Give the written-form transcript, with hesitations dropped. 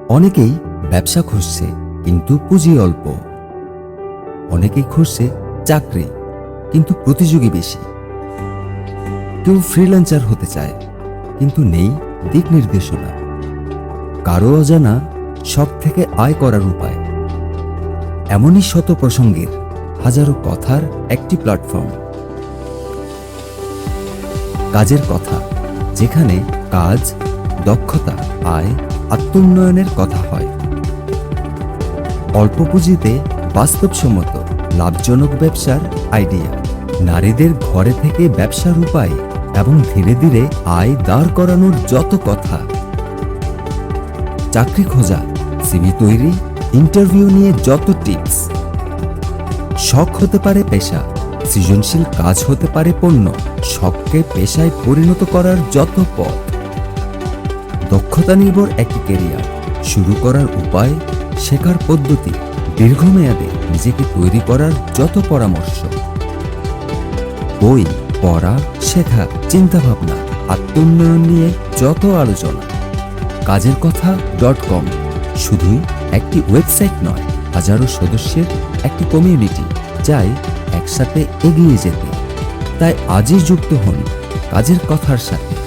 অনেকেই ব্যবসা খুঁজছে কিন্তু পুঁজি অল্প। অনেকেই খুঁজছে চাকরি কিন্তু প্রতিযোগী বেশি। কেউ ফ্রিল্যান্সার হতে চায় কিন্তু নেই দিক নির্দেশনা। কারো অজানা সব থেকে আয় করার উপায়। এমনই শত প্রসঙ্গের হাজারো কথার একটি প্ল্যাটফর্ম, কাজের কথা, যেখানে কাজ, দক্ষতা, আয়, আত্মোন্নয়নের কথা হয়। অল্প পুঁজিতে বাস্তবসম্মত লাভজনক ব্যবসার আইডিয়া, নারীদের ঘরে থেকে ব্যবসার উপায় এবং ধীরে ধীরে আয় দাঁড় করানোর যত কথা। চাকরি খোঁজা, সিভি তৈরি, ইন্টারভিউ নিয়ে যত টিপস। শখ হতে পারে পেশা, সৃজনশীল কাজ হতে পারে পণ্য। শখকে পেশায় পরিণত করার যত পথ। দক্ষতা নির্ভর একটি ক্যারিয়ার শুরু করার উপায়, শেখার পদ্ধতি, দীর্ঘমেয়াদে নিজেকে তৈরি করার যত পরামর্শ। বই পড়া, শেখা, চিন্তাভাবনা, আত্মোন্নয়ন নিয়ে যত আলোচনা। কাজের কথা .com শুধুই একটি ওয়েবসাইট নয়, হাজারো সদস্যের একটি কমিউনিটি চাই একসাথে এগিয়ে যেতে। তাই আজই যুক্ত হন কাজের কথার সাথে।